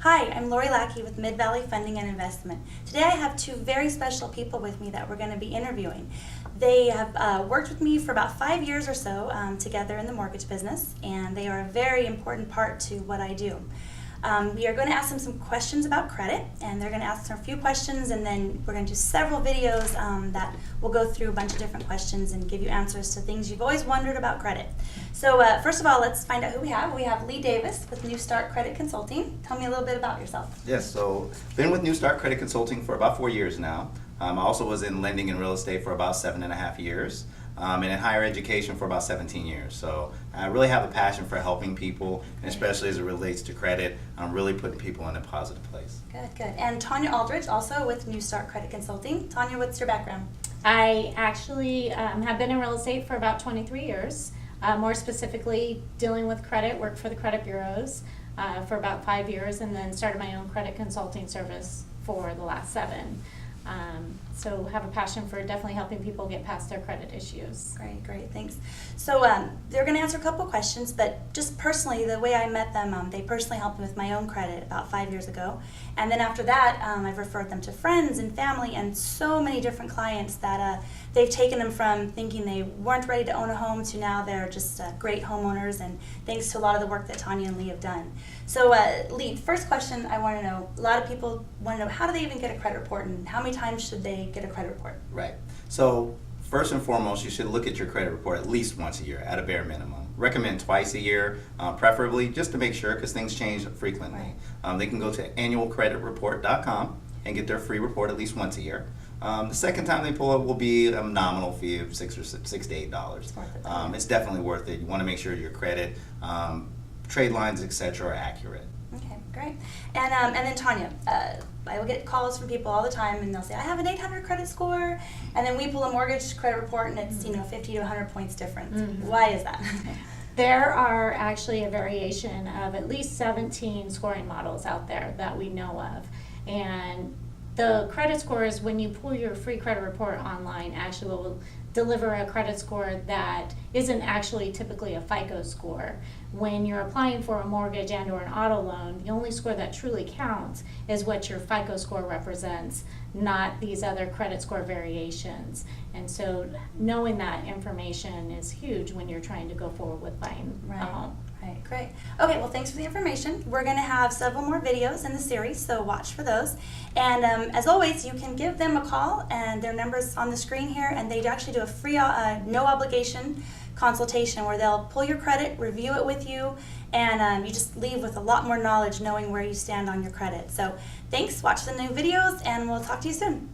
Hi, I'm Lori Lackey with Valley Funding Inv. Today I have two very special people with me that we're going to be interviewing. They have worked with me for about 5 years or so together in the mortgage business, and they are a very important part to what I do. We are going to ask them some questions about credit, and they're going to ask them a few questions, and then we're going to do several videos that will go through a bunch of different questions and give you answers to things you've always wondered about credit. So first of all, let's find out who we have. We have Lee Davis with New Start Credit Consulting. Tell me a little bit about yourself. Yes, so been with New Start Credit Consulting for about 4 years now. I also was in lending and real estate for about 7.5 years. And in higher education for about 17 years. So I really have a passion for helping people, and especially as it relates to credit, I'm really putting people in a positive place. Good, good. And Tonya Aldridge, also with New Start Credit Consulting. Tonya, what's your background? I actually have been in real estate for about 23 years. More specifically, dealing with credit, worked for the credit bureaus for about 5 years, and then started my own credit consulting service for the last 7. So have a passion for definitely helping people get past their credit issues. Great, great, thanks. So they're going to answer a couple questions, but just personally, the way I met them, they personally helped me with my own credit about 5 years ago. And then after that, I've referred them to friends and family and so many different clients that they've taken them from thinking they weren't ready to own a home to now they're just great homeowners, and thanks to a lot of the work that Tonya and Lee have done. So Lee, first question I want to know, a lot of people want to know, how do they even get a credit report, and how many times should they get a credit report? Right. So first and foremost, you should look at your credit report at least once a year at a bare minimum. Recommend twice a year, preferably, just to make sure, because things change frequently. Right. They can go to annualcreditreport.com and get their free report at least once a year. The second time they pull it will be a nominal fee of $6 to $8. It's definitely worth it. You want to make sure your credit, trade lines, etc., are accurate. Okay, great. And then Tonya, I will get calls from people all the time, and they'll say, I have an 800 credit score, and then we pull a mortgage credit report, and it's 50 to 100 points difference. Mm-hmm. Why is that? There are actually a variation of at least 17 scoring models out there that we know of, and the credit scores, when you pull your free credit report online, actually will deliver a credit score that isn't actually typically a FICO score. When you're applying for a mortgage and or an auto loan, the only score that truly counts is what your FICO score represents, not these other credit score variations. And so knowing that information is huge when you're trying to go forward with buying a home. Right, great. Okay, well, thanks for the information. We're going to have several more videos in the series, so watch for those. And as always, you can give them a call, and their number's on the screen here, and they actually do a free, no obligation consultation where they'll pull your credit, review it with you, and you just leave with a lot more knowledge knowing where you stand on your credit. So thanks, watch the new videos, and we'll talk to you soon.